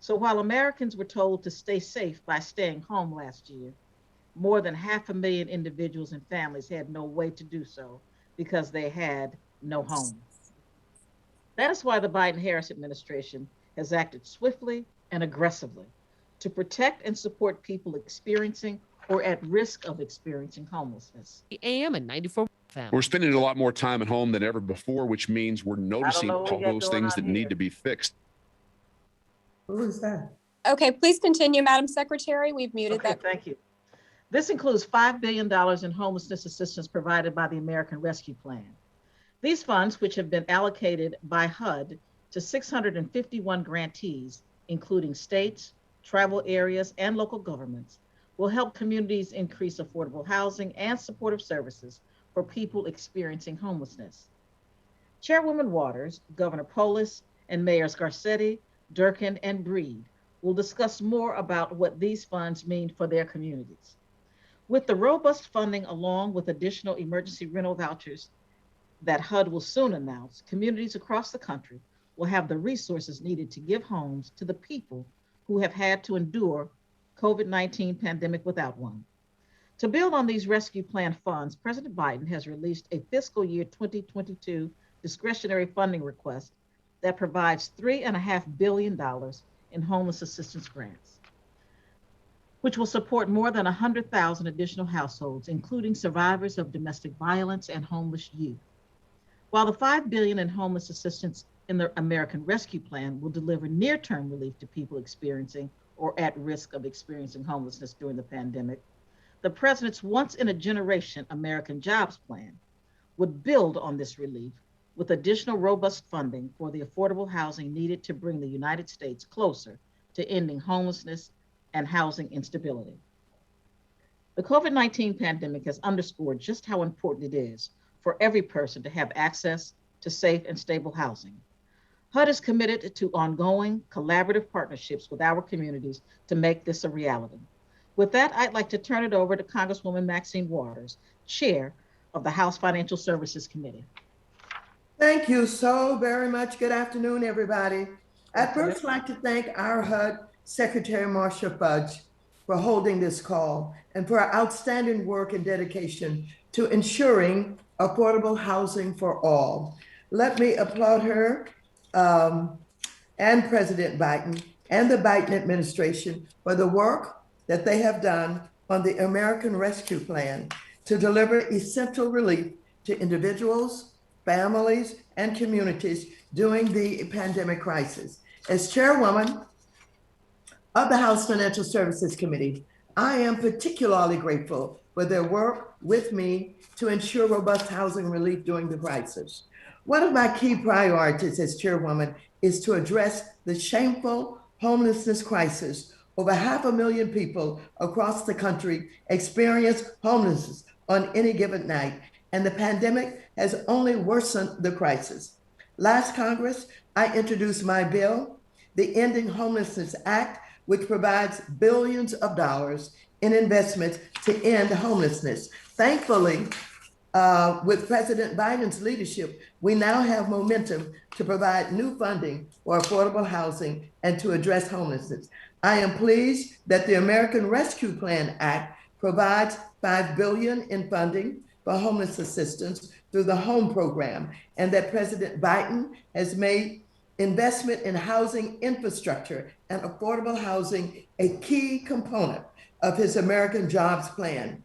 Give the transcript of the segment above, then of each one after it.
So while Americans were told to stay safe by staying home last year, more than 500,000 individuals and families had no way to do so because they had no home. That is why the Biden Harris administration has acted swiftly and aggressively to protect and support people experiencing or at risk of experiencing homelessness. AM and 94 FM. We're spending a lot more time at home than ever before, which means we're noticing all those things that need to be fixed. Who is that? Okay, please continue, Madam Secretary. We've muted that. Thank you. This includes $5 billion in homelessness assistance provided by the American Rescue Plan. These funds, which have been allocated by HUD to 651 grantees, including states, tribal areas, and local governments, will help communities increase affordable housing and supportive services for people experiencing homelessness. Chairwoman Waters, Governor Polis, and Mayors Garcetti, Durkan, and Breed will discuss more about what these funds mean for their communities. With the robust funding along with additional emergency rental vouchers that HUD will soon announce, communities across the country will have the resources needed to give homes to the people who have had to endure COVID-19 pandemic without one. To build on these rescue plan funds, President Biden has released a fiscal year 2022 discretionary funding request that provides $3.5 billion in homeless assistance grants, which will support more than 100,000 additional households, including survivors of domestic violence and homeless youth. While the $5 billion in homeless assistance in the American Rescue Plan will deliver near-term relief to people experiencing or at risk of experiencing homelessness during the pandemic, the president's once-in-a-generation American Jobs Plan would build on this relief with additional robust funding for the affordable housing needed to bring the United States closer to ending homelessness and housing instability. The COVID-19 pandemic has underscored just how important it is for every person to have access to safe and stable housing. HUD is committed to ongoing collaborative partnerships with our communities to make this a reality. With that, I'd like to turn it over to Congresswoman Maxine Waters, Chair of the House Financial Services Committee. Thank you so very much. Good afternoon, everybody. I'd first like to thank our HUD Secretary Marcia Fudge for holding this call and for her outstanding work and dedication to ensuring affordable housing for all. Let me applaud her and President Biden and the Biden administration for the work that they have done on the American Rescue Plan to deliver essential relief to individuals, families, and communities during the pandemic crisis. As Chairwoman of the House Financial Services Committee, I am particularly grateful for their work with me to ensure robust housing relief during the crisis. One of my key priorities as Chairwoman is to address the shameful homelessness crisis. Over 500,000 people across the country experience homelessness on any given night, and the pandemic has only worsened the crisis. Last Congress, I introduced my bill, the Ending Homelessness Act, which provides billions of dollars in investments to end homelessness. Thankfully, with President Biden's leadership, we now have momentum to provide new funding for affordable housing and to address homelessness. I am pleased that the American Rescue Plan Act provides $5 billion in funding for homeless assistance through the HOME program, and that President Biden has made investment in housing infrastructure and affordable housing a key component of his American Jobs Plan.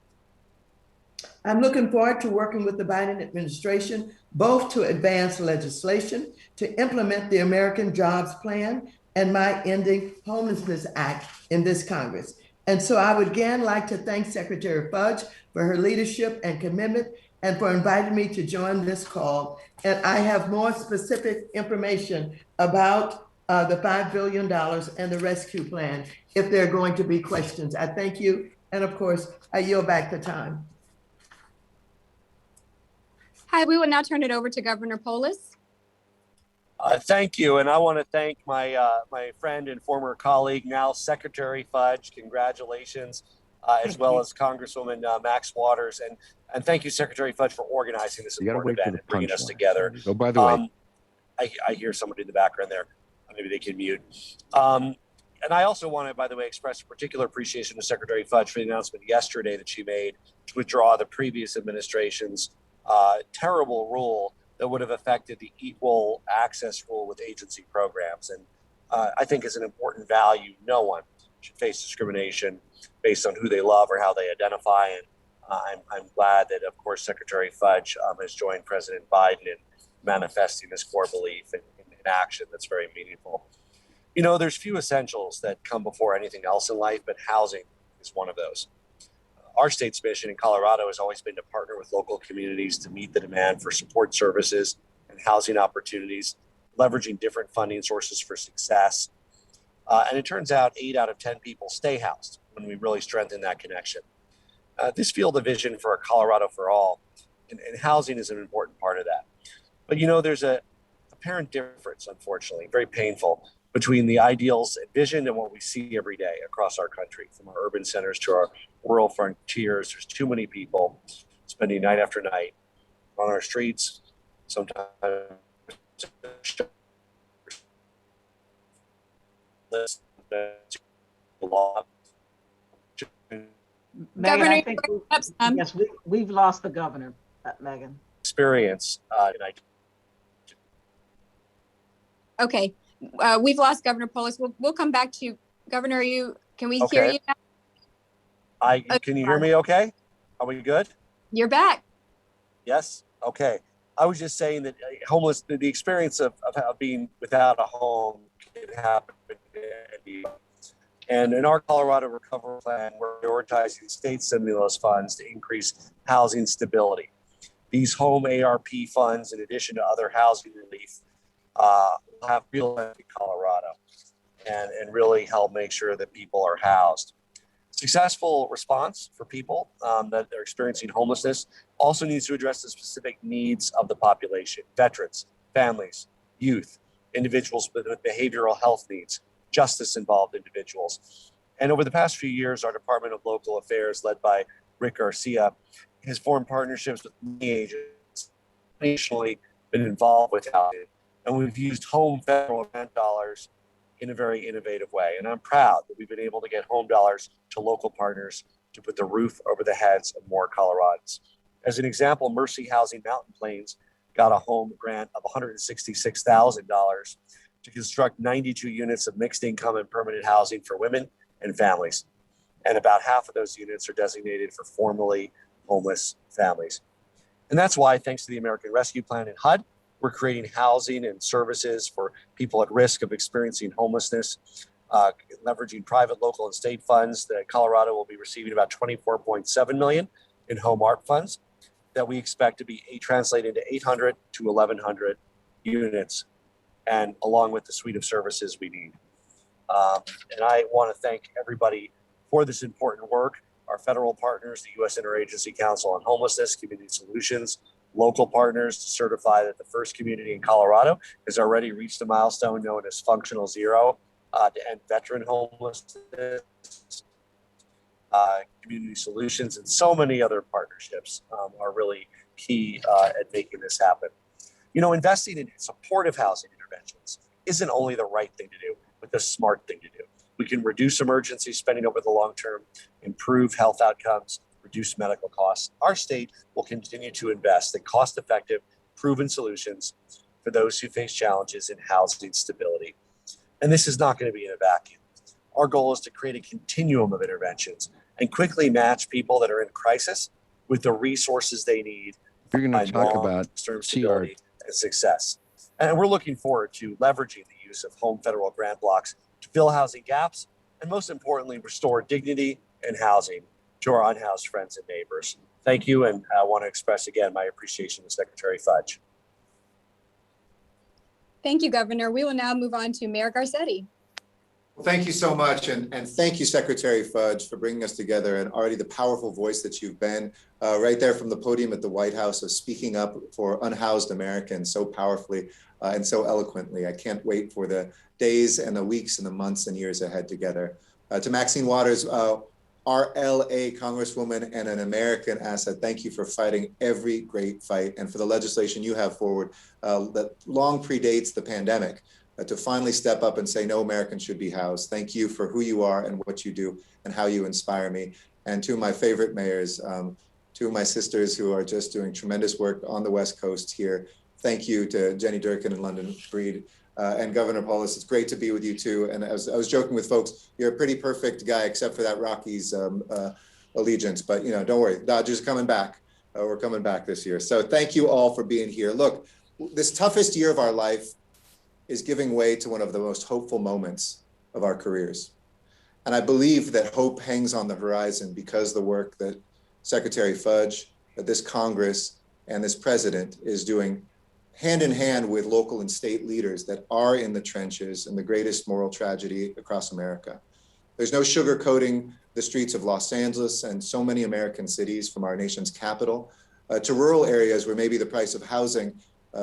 I'm looking forward to working with the Biden administration, both to advance legislation to implement the American Jobs Plan and my Ending Homelessness Act in this Congress. And so I would again like to thank Secretary Fudge for her leadership and commitment and for inviting me to join this call. And I have more specific information about the $5 billion and the rescue plan if there are going to be questions. I thank you. And of course, I yield back the time. Hi, we will now turn it over to Governor Polis. Thank you, and I want to thank my my friend and former colleague, now Secretary Fudge. Congratulations, as well as Congresswoman Max Waters, and thank you, Secretary Fudge, for organizing this important event and bringing us together. Oh, by the way, I hear somebody in the background there. Maybe they can mute. And I also want to, by the way, express a particular appreciation to Secretary Fudge for the announcement yesterday that she made to withdraw the previous administration's terrible rule that would have affected the equal access rule with agency programs. And I think is an important value. No one should face discrimination based on who they love or how they identify. And I'm glad that, of course, Secretary Fudge has joined President Biden in manifesting this core belief in action that's very meaningful. You know, there's few essentials that come before anything else in life, but housing is one of those. Our state's mission in Colorado has always been to partner with local communities to meet the demand for support services and housing opportunities, leveraging different funding sources for success. And it turns out 8 out of 10 people stay housed when we really strengthen that connection. This field of vision for a Colorado for all, and housing is an important part of that. But you know, there's a apparent difference, unfortunately, very painful, between the ideals envisioned and what we see every day across our country, from our urban centers to our rural frontiers. There's too many people spending night after night on our streets, sometimes Megan, I Governor, think yes, we've lost the governor, Megan. experience. okay. We've lost Governor Polis. We'll come back to you. Governor, can we hear Okay. you now? Can you hear me okay? Are we good? You're back. Yes? Okay. I was just saying that the experience of being without a home can happen to anyone. And in our Colorado Recovery Plan, we're prioritizing state stimulus funds to increase housing stability. These home ARP funds, in addition to other housing relief, will have real impact in Colorado and really help make sure that people are housed. Successful response for people that are experiencing homelessness also needs to address the specific needs of the population: veterans, families, youth, individuals with behavioral health needs, justice-involved individuals. And over the past few years, our Department of Local Affairs, led by Rick Garcia, has formed partnerships with many agencies, nationally been involved with housing, and we've used home federal grant dollars in a very innovative way. And I'm proud that we've been able to get home dollars to local partners to put the roof over the heads of more Coloradans. As an example, Mercy Housing Mountain Plains got a home grant of $166,000 to construct 92 units of mixed income and permanent housing for women and families. And about half of those units are designated for formerly homeless families. And that's why, thanks to the American Rescue Plan and HUD, we're creating housing and services for people at risk of experiencing homelessness, leveraging private, local, and state funds. That Colorado will be receiving about $24.7 million in home ARP funds that we expect to be translated into 800 to 1,100 units, and along with the suite of services we need. And I want to thank everybody for this important work. Our federal partners, the U.S. Interagency Council on Homelessness, Community Solutions, local partners to certify that the first community in Colorado has already reached a milestone known as Functional Zero to end veteran homelessness, Community Solutions, and so many other partnerships are really key at making this happen. You know, investing in supportive housing interventions isn't only the right thing to do, but the smart thing to do. We can reduce emergency spending over the long term, improve health outcomes, reduce medical costs. Our state will continue to invest in cost-effective, proven solutions for those who face challenges in housing stability. And this is not going to be in a vacuum. Our goal is to create a continuum of interventions and quickly match people that are in crisis with the resources they need. You're going to talk about stability and success. And we're looking forward to leveraging the use of home federal grant blocks to fill housing gaps, and most importantly, restore dignity and housing to our unhoused friends and neighbors. Thank you, and I want to express again my appreciation to Secretary Fudge. Thank you, Governor. We will now move on to Mayor Garcetti. Well, thank you so much, and thank you, Secretary Fudge, for bringing us together, and already the powerful voice that you've been right there from the podium at the White House of speaking up for unhoused Americans so powerfully and so eloquently. I can't wait for the days and the weeks and the months and years ahead together. To Maxine Waters, our LA Congresswoman and an American asset, thank you for fighting every great fight and for the legislation you have forward that long predates the pandemic. to finally step up and say, no American should be housed. Thank you for who you are and what you do and how you inspire me. And to my favorite mayors, two of my sisters who are just doing tremendous work on the West Coast here. Thank you to Jenny Durkan and London Breed and Governor Polis. It's great to be with you too. And I was joking with folks, you're a pretty perfect guy except for that Rockies allegiance, but you know, don't worry, Dodgers are coming back. We're coming back this year. So thank you all for being here. Look, this toughest year of our life is giving way to one of the most hopeful moments of our careers. And I believe that hope hangs on the horizon because the work that Secretary Fudge, that this Congress and this president is doing hand in hand with local and state leaders that are in the trenches and the greatest moral tragedy across America. There's no sugarcoating the streets of Los Angeles and so many American cities, from our nation's capital to rural areas where maybe the price of housing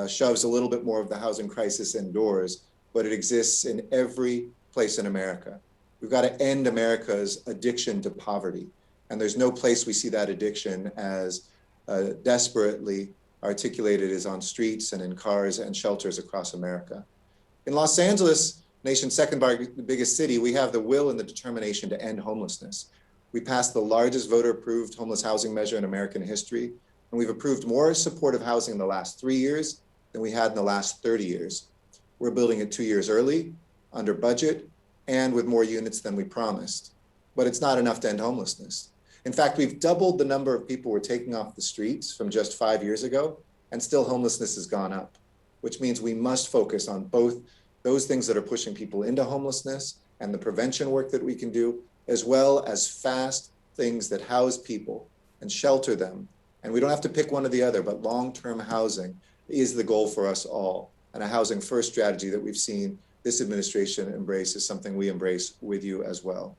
shoves a little bit more of the housing crisis indoors, but it exists in every place in America. We've got to end America's addiction to poverty. And there's no place we see that addiction as desperately articulated as on streets and in cars and shelters across America. In Los Angeles, nation's second biggest city, we have the will and the determination to end homelessness. We passed the largest voter-approved homeless housing measure in American history, and we've approved more supportive housing in the last 3 years than we had in the last 30 years. We're building it 2 years early, under budget, and with more units than we promised. But it's not enough to end homelessness. In fact, we've doubled the number of people we're taking off the streets from just 5 years ago, and still homelessness has gone up, which means we must focus on both those things that are pushing people into homelessness and the prevention work that we can do, as well as fast things that house people and shelter them. And we don't have to pick one or the other, but long-term housing is the goal for us all. And a housing first strategy that we've seen this administration embrace is something we embrace with you as well.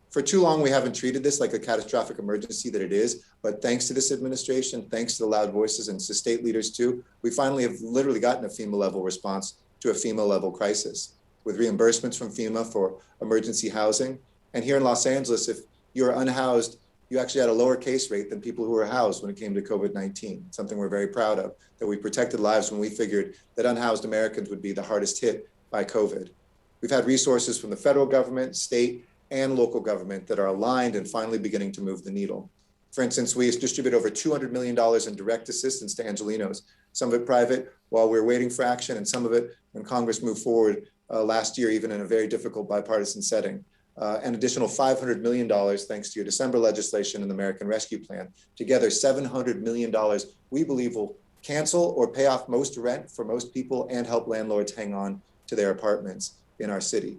For too long, we haven't treated this like a catastrophic emergency that it is, but thanks to this administration, thanks to the loud voices and to state leaders too, we finally have literally gotten a FEMA level response to a FEMA level crisis with reimbursements from FEMA for emergency housing. And here in Los Angeles, if you're unhoused, you actually had a lower case rate than people who were housed when it came to COVID-19, something we're very proud of, that we protected lives when we figured that unhoused Americans would be the hardest hit by COVID. We've had resources from the federal government, state, and local government that are aligned and finally beginning to move the needle. For instance, we distribute over $200 million in direct assistance to Angelenos, some of it private while we're waiting for action, and some of it when Congress moved forward last year, even in a very difficult bipartisan setting. An additional $500 million thanks to your December legislation and the American Rescue Plan. Together, $700 million we believe will cancel or pay off most rent for most people and help landlords hang on to their apartments in our city.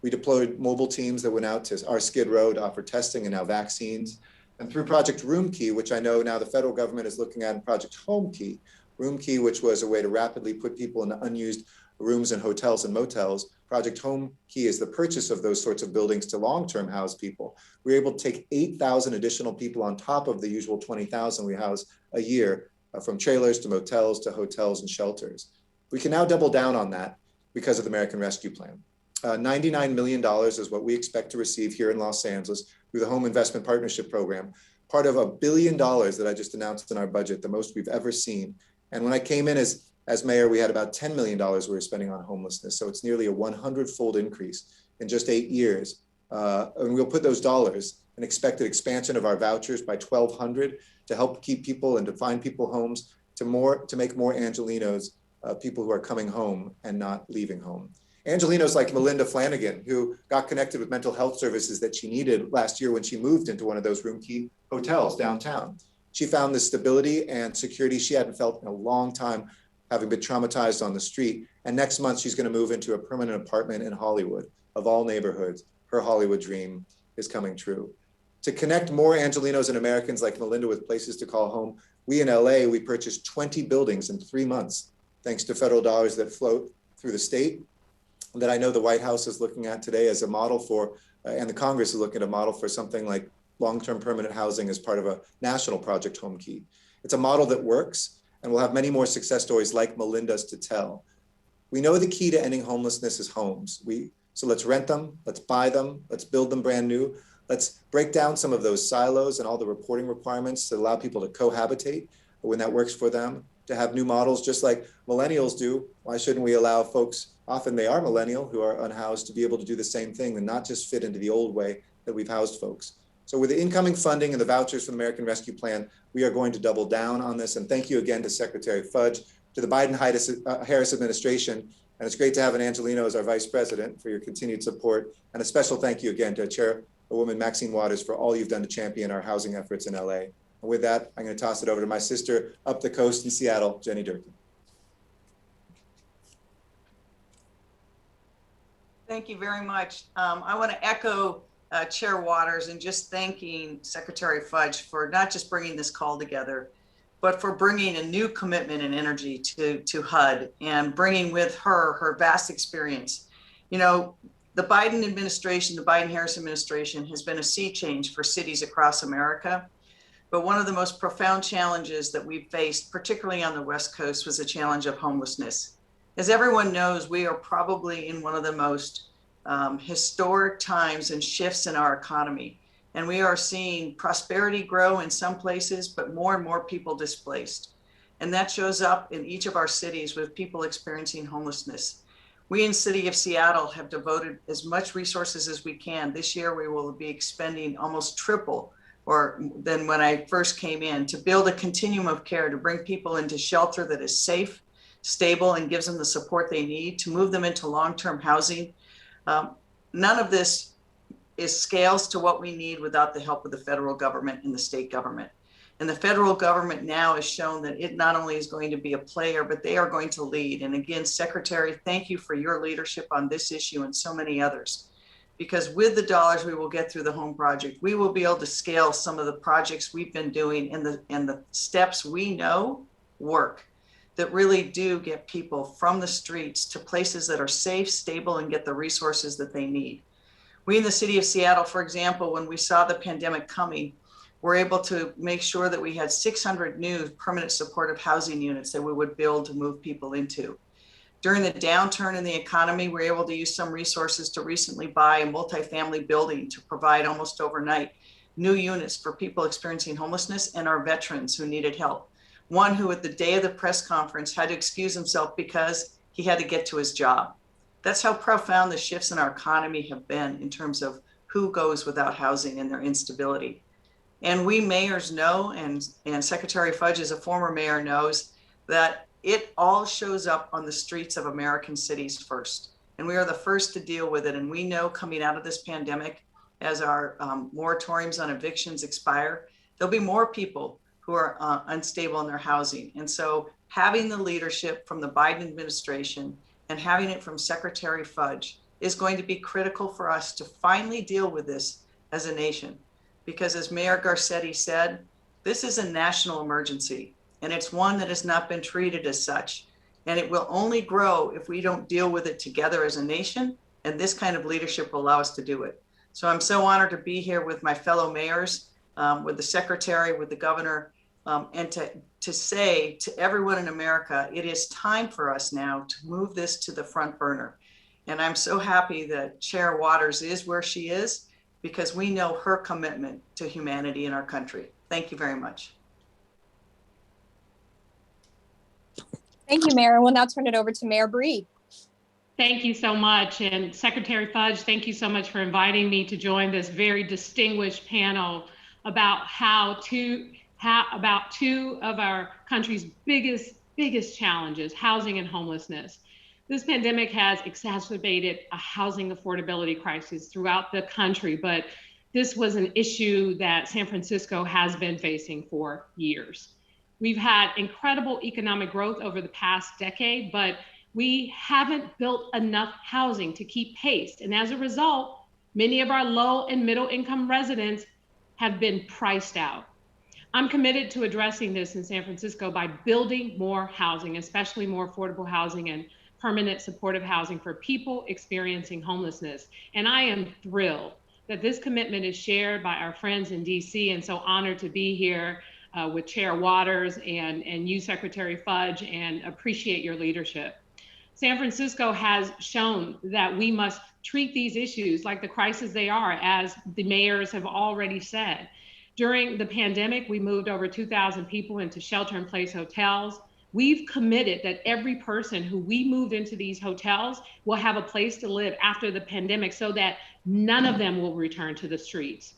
We deployed mobile teams that went out to our Skid Row to offer testing and now vaccines. And through Project Room Key, which I know now the federal government is looking at, and Project Home Key, Room Key, which was a way to rapidly put people in unused rooms in hotels and motels. Project Home Key is the purchase of those sorts of buildings to long-term house people. We were able to take 8,000 additional people on top of the usual 20,000 we house a year, from trailers to motels to hotels and shelters. We can now double down on that because of the American Rescue Plan. $99 million is what we expect to receive here in Los Angeles through the Home Investment Partnership Program, part of $1 billion that I just announced in our budget, the most we've ever seen. And when I came in as mayor, we had about $10 million we were spending on homelessness. So it's nearly a 100-fold increase in just 8 years. And we'll put those dollars, an expected expansion of our vouchers by 1,200 to help keep people and to find people homes, to make more Angelenos people who are coming home and not leaving home. Angelenos like Melinda Flanagan, who got connected with mental health services that she needed last year when she moved into one of those Room Key hotels downtown. She found the stability and security she hadn't felt in a long time, having been traumatized on the street. And next month, she's going to move into a permanent apartment in Hollywood. Of all neighborhoods, her Hollywood dream is coming true. To connect more Angelenos and Americans like Melinda with places to call home, we in LA, we purchased 20 buildings in 3 months, thanks to federal dollars that float through the state, that I know the White House is looking at today as a model for, and the Congress is looking at a model for something like long-term permanent housing as part of a national Project Home Key. It's a model that works, and we'll have many more success stories like Melinda's to tell. We know the key to ending homelessness is homes. So let's rent them, let's buy them, let's build them brand new. Let's break down some of those silos and all the reporting requirements to allow people to cohabitate when that works for them. to have new models, just like millennials do. Why shouldn't we allow folks, often they are millennial, who are unhoused, to be able to do the same thing and not just fit into the old way that we've housed folks? So with the incoming funding and the vouchers from the American Rescue Plan, we are going to double down on this. And thank you again to Secretary Fudge, to the Biden-Harris administration. And it's great to have an Angelino as our vice president for your continued support. And a special thank you again to Chairwoman Maxine Waters for all you've done to champion our housing efforts in LA. And with that, I'm going to toss it over to my sister up the coast in Seattle, Jenny Durkan. Thank you very much. I want to echo Chair Waters and just thanking Secretary Fudge for not just bringing this call together, but for bringing a new commitment and energy to HUD and bringing with her vast experience. You know, the Biden administration, the Biden-Harris administration has been a sea change for cities across America. But one of the most profound challenges that we've faced, particularly on the West Coast, was the challenge of homelessness. As everyone knows, we are probably in one of the most historic times and shifts in our economy. And we are seeing prosperity grow in some places, but more and more people displaced. And that shows up in each of our cities with people experiencing homelessness. We in the city of Seattle have devoted as much resources as we can. This year, we will be expending almost triple than when I first came in to build a continuum of care, to bring people into shelter that is safe, stable, and gives them the support they need, to move them into long-term housing. None of this scales to what we need without the help of the federal government and the state government. And the federal government now has shown that it not only is going to be a player, but they are going to lead. And again, Secretary, thank you for your leadership on this issue and so many others. Because with the dollars we will get through the home project, we will be able to scale some of the projects we've been doing and the steps we know work, that really do get people from the streets to places that are safe, stable, and get the resources that they need. We in the city of Seattle, for example, when we saw the pandemic coming, were able to make sure that we had 600 new permanent supportive housing units that we would build to move people into. During the downturn in the economy, we were able to use some resources to recently buy a multifamily building to provide almost overnight new units for people experiencing homelessness and our veterans who needed help. One who at the day of the press conference had to excuse himself because he had to get to his job. That's how profound the shifts in our economy have been in terms of who goes without housing and their instability. And we mayors know, and Secretary Fudge as a former mayor knows, that it all shows up on the streets of American cities first. And we are the first to deal with it. And we know coming out of this pandemic, as our moratoriums on evictions expire, there'll be more people who are unstable in their housing. And so having the leadership from the Biden administration and having it from Secretary Fudge is going to be critical for us to finally deal with this as a nation. Because as Mayor Garcetti said, this is a national emergency, and it's one that has not been treated as such. And it will only grow if we don't deal with it together as a nation, and this kind of leadership will allow us to do it. So I'm so honored to be here with my fellow mayors, with the secretary, with the governor, and to say to everyone in America, it is time for us now to move this to the front burner. And I'm so happy that Chair Waters is where she is, because we know her commitment to humanity in our country. Thank you very much. Thank you, Mayor. We'll now turn it over to Mayor Breed. Thank you so much. And Secretary Fudge, thank you so much for inviting me to join this very distinguished panel about two of our country's biggest challenges, housing and homelessness. This pandemic has exacerbated a housing affordability crisis throughout the country, but this was an issue that San Francisco has been facing for years. We've had incredible economic growth over the past decade, but we haven't built enough housing to keep pace. And as a result, many of our low and middle income residents have been priced out. I'm committed to addressing this in San Francisco by building more housing, especially more affordable housing and permanent supportive housing for people experiencing homelessness. And I am thrilled that this commitment is shared by our friends in DC, and so honored to be here with Chair Waters and you, Secretary Fudge, and appreciate your leadership. San Francisco has shown that we must treat these issues like the crisis they are, as the mayors have already said. During the pandemic, we moved over 2,000 people into shelter-in-place hotels. We've committed that every person who we moved into these hotels will have a place to live after the pandemic so that none of them will return to the streets.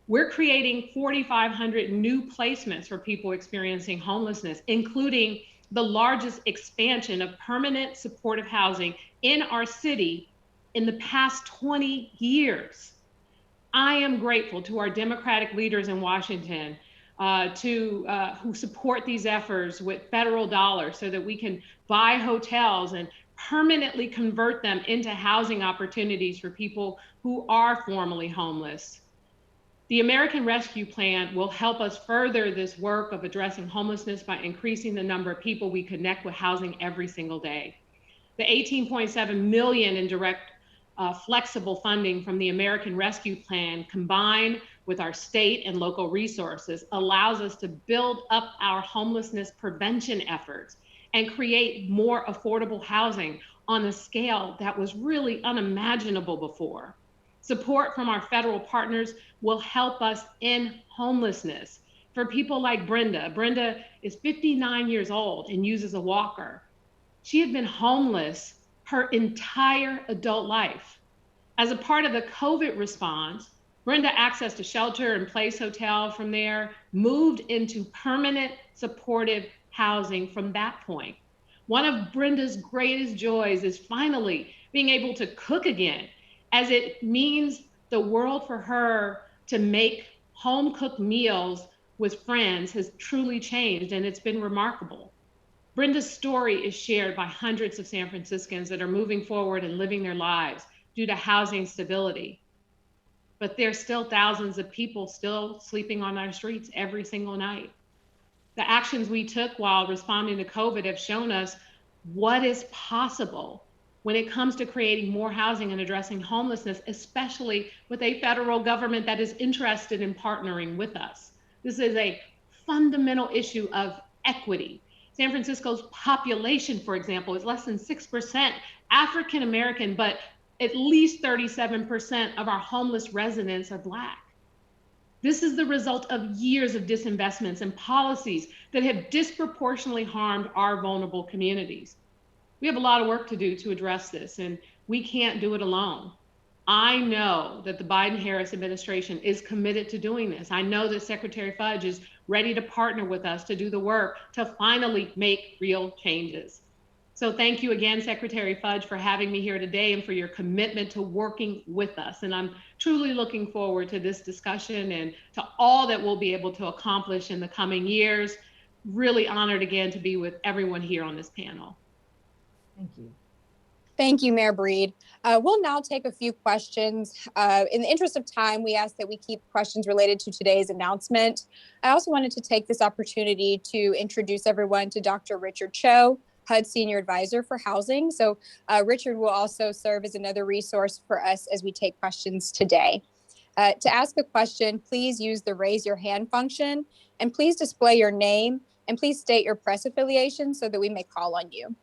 We're creating 4,500 new placements for people experiencing homelessness, including the largest expansion of permanent supportive housing in our city in the past 20 years. I am grateful to our Democratic leaders in Washington who support these efforts with federal dollars so that we can buy hotels and permanently convert them into housing opportunities for people who are formerly homeless. The American Rescue Plan will help us further this work of addressing homelessness by increasing the number of people we connect with housing every single day. The $18.7 million in direct flexible funding from the American Rescue Plan, combined with our state and local resources, allows us to build up our homelessness prevention efforts and create more affordable housing on a scale that was really unimaginable before. Support from our federal partners will help us end homelessness. For people like Brenda, Brenda is 59 years old and uses a walker. She had been homeless her entire adult life. As a part of the COVID response, Brenda accessed a shelter and place hotel from there, moved into permanent supportive housing from that point. One of Brenda's greatest joys is finally being able to cook again, as it means the world for her to make home cooked meals with friends has truly changed, and it's been remarkable. Brenda's story is shared by hundreds of San Franciscans that are moving forward and living their lives due to housing stability. But there's still thousands of people still sleeping on our streets every single night. The actions we took while responding to COVID have shown us what is possible when it comes to creating more housing and addressing homelessness, especially with a federal government that is interested in partnering with us. This is a fundamental issue of equity. San Francisco's population, for example, is less than 6% African American, but at least 37% of our homeless residents are Black. This is the result of years of disinvestments and policies that have disproportionately harmed our vulnerable communities. We have a lot of work to do to address this, and we can't do it alone. I know that the Biden-Harris administration is committed to doing this. I know that Secretary Fudge is ready to partner with us to do the work to finally make real changes. So thank you again, Secretary Fudge, for having me here today and for your commitment to working with us. And I'm truly looking forward to this discussion and to all that we'll be able to accomplish in the coming years. Really honored again to be with everyone here on this panel. Thank you. Thank you, Mayor Breed. We'll now take a few questions. In the interest of time, we ask that we keep questions related to today's announcement. I also wanted to take this opportunity to introduce everyone to Dr. Richard Cho, HUD Senior Advisor for Housing. So Richard will also serve as another resource for us as we take questions today. To ask a question, please use the raise your hand function, and please display your name, and please state your press affiliation so that we may call on you.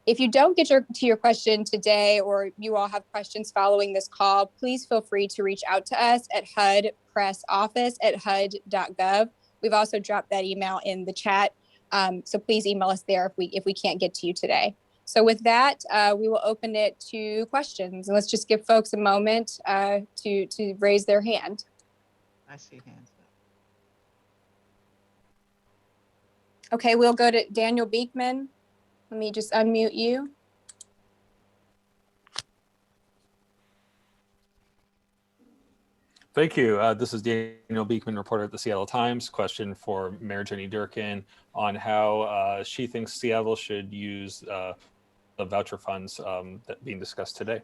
If you don't get to your question today, or you all have questions following this call, please feel free to reach out to us at hudpressoffice@hud.gov. We've also dropped that email in the chat. So please email us there if we can't get to you today. So with that, we will open it to questions. And let's just give folks a moment to raise their hand. I see hands up. Okay, we'll go to Daniel Beekman. Let me just unmute you. Thank you. This is Daniel Beekman, reporter at the Seattle Times. Question for Mayor Jenny Durkan on how she thinks Seattle should use the voucher funds that being discussed today.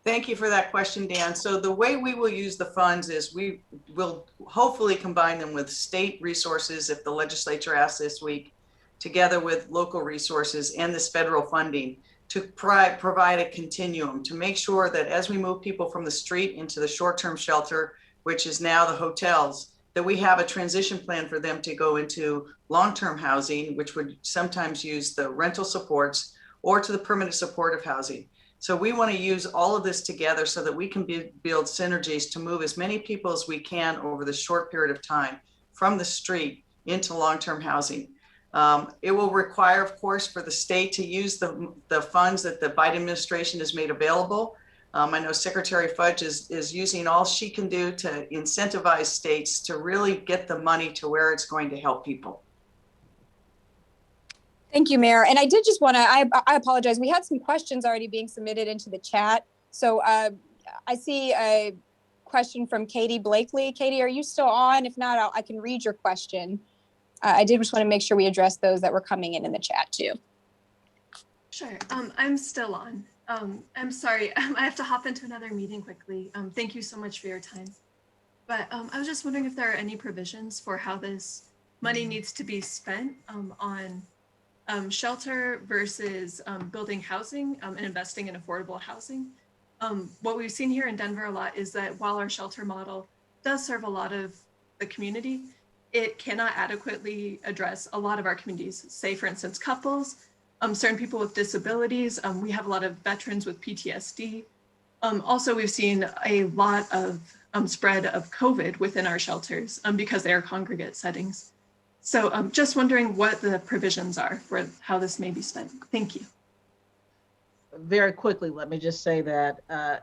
Thank you for that question, Dan. So the way we will use the funds is we will hopefully combine them with state resources if the legislature asks this week, together with local resources and this federal funding to provide a continuum to make sure that as we move people from the street into the short-term shelter, which is now the hotels, that we have a transition plan for them to go into long-term housing, which would sometimes use the rental supports, or to the permanent supportive housing. So we want to use all of this together so that we can build synergies to move as many people as we can over the short period of time from the street into long-term housing. It will require, of course, for the state to use the funds that the Biden administration has made available. I know Secretary Fudge is using all she can do to incentivize states to really get the money to where it's going to help people. Thank you, Mayor. And I did just want to, I apologize. We had some questions already being submitted into the chat. So I see a question from Katie Blakely. Katie, are you still on? If not, I can read your question. I did just want to make sure we address those that were coming in the chat too. Sure. I'm still on. I'm sorry. I have to hop into another meeting quickly. Thank you so much for your time. But I was just wondering if there are any provisions for how this money needs to be spent on shelter versus building housing and investing in affordable housing. What we've seen here in Denver a lot is that while our shelter model does serve a lot of the community, it cannot adequately address a lot of our communities. Say, for instance, couples, certain people with disabilities. We have a lot of veterans with PTSD. Also, we've seen a lot of spread of COVID within our shelters because they are congregate settings. So just wondering what the provisions are for how this may be spent. Thank you. Very quickly, let me just say that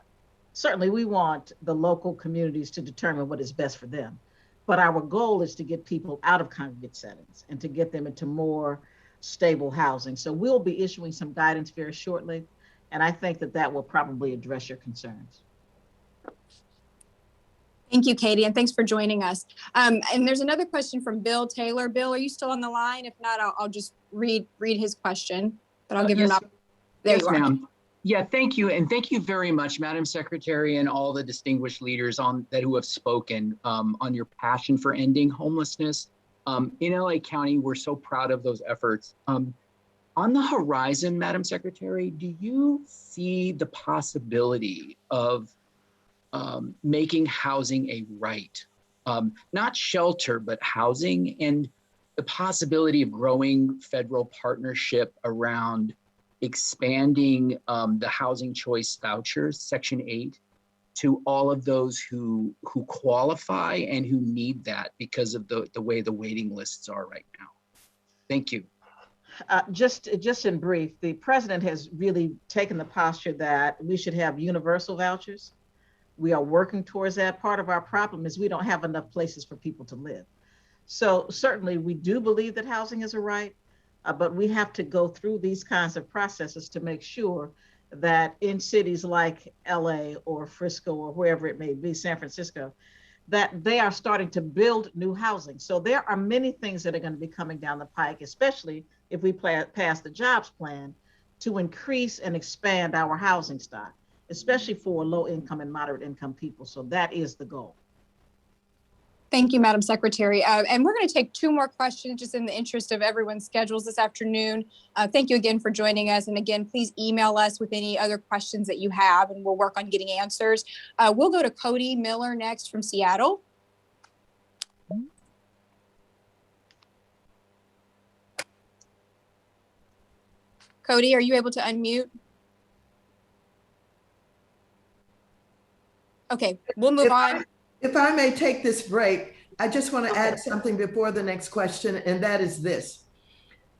certainly we want the local communities to determine what is best for them. But our goal is to get people out of congregate settings and to get them into more stable housing. So we'll be issuing some guidance very shortly. And I think that will probably address your concerns. Thank you, Katie, and thanks for joining us. And there's another question from Bill Taylor. Bill, are you still on the line? If not, I'll just read his question, but I'll give you an opportunity. There you are. Yeah, thank you. And thank you very much, Madam Secretary, and all the distinguished leaders who have spoken on your passion for ending homelessness. In LA County, we're so proud of those efforts. On the horizon, Madam Secretary, do you see the possibility of making housing a right? Not shelter, but housing, and the possibility of growing federal partnership around expanding the housing choice vouchers, Section 8, to all of those who qualify and who need that because of the way the waiting lists are right now. Thank you. Just in brief, the president has really taken the posture that we should have universal vouchers. We are working towards that. Part of our problem is we don't have enough places for people to live. So certainly we do believe that housing is a right, but we have to go through these kinds of processes to make sure that in cities like LA or Frisco or wherever it may be, San Francisco, that they are starting to build new housing. So there are many things that are going to be coming down the pike, especially if we pass the jobs plan to increase and expand our housing stock, especially for low income and moderate income people. So that is the goal. Thank you, Madam Secretary. And we're going to take two more questions just in the interest of everyone's schedules this afternoon. Thank you again for joining us. And again, please email us with any other questions that you have, and we'll work on getting answers. We'll go to Cody Miller next from Seattle. Cody, are you able to unmute? Okay, we'll move on. If I may take this break, I just want to add something before the next question, and that is this.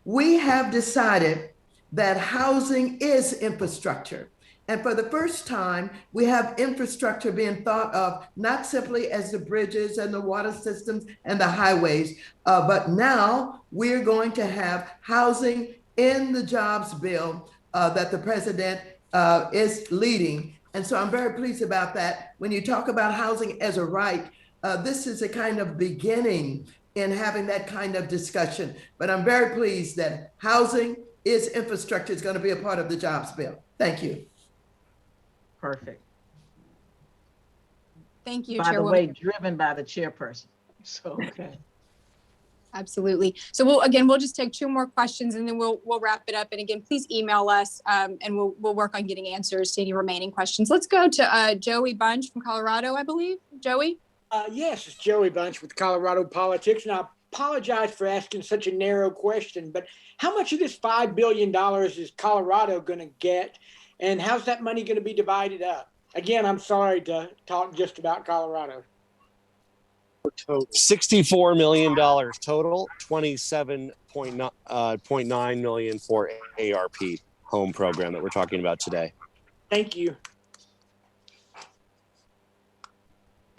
We have decided that housing is infrastructure. And for the first time, we have infrastructure being thought of not simply as the bridges and the water systems and the highways, but now we're going to have housing in the jobs bill that the president is leading. And so I'm very pleased about that. When you talk about housing as a right, this is a kind of beginning in having that kind of discussion. But I'm very pleased that housing is infrastructure is going to be a part of the jobs bill. Thank you. Perfect. Thank you, By Chairwoman. the way, driven by the chairperson. So, okay. Absolutely. So we'll just take two more questions and then we'll wrap it up. And again, please email us and we'll work on getting answers to any remaining questions. Let's go to Joey Bunch from Colorado, I believe. Joey? Yes, it's Joey Bunch with Colorado Politics. And I apologize for asking such a narrow question, but how much of this $5 billion is Colorado going to get? And how's that money going to be divided up? Again, I'm sorry to talk just about Colorado. $64 million total, 27.9 million for ARP home program that we're talking about today. Thank you.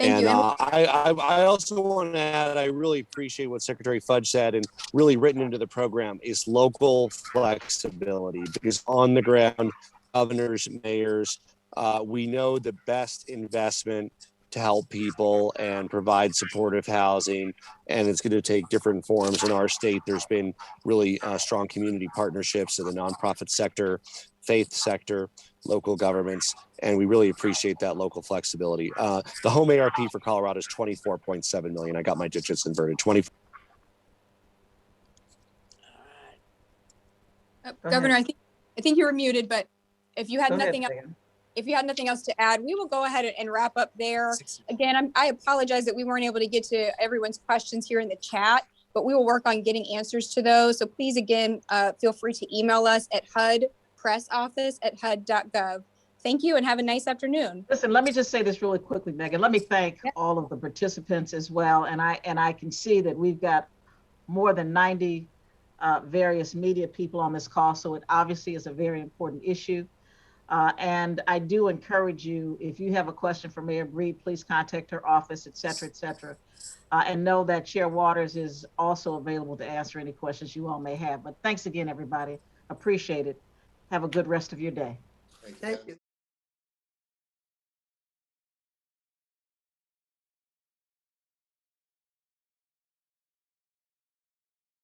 Thank you. I also want to add, I really appreciate what Secretary Fudge said, and really written into the program is local flexibility, because on the ground, governors, mayors, we know the best investment to help people and provide supportive housing, and it's going to take different forms. In our state, there's been really strong community partnerships in the nonprofit sector, faith sector, local governments, and we really appreciate that local flexibility. The home ARP for Colorado is 24.7 million. I got my digits inverted. Governor, I think you were muted, but if you had Go ahead, nothing else, Megan. if you had nothing else to add, we will go ahead and wrap up there. Again, I apologize that we weren't able to get to everyone's questions here in the chat, but we will work on getting answers to those. So please, again, feel free to email us at HUDpressoffice@HUD.gov. Thank you and have a nice afternoon. Listen, let me just say this really quickly, Megan. Let me thank all of the participants as well. And I can see that we've got more than 90 various media people on this call. So it obviously is a very important issue. And I do encourage you, if you have a question for Mayor Breed, please contact her office, et cetera, et cetera. And know that Chair Waters is also available to answer any questions you all may have. But thanks again, everybody. Appreciate it. Have a good rest of your day. Thank you.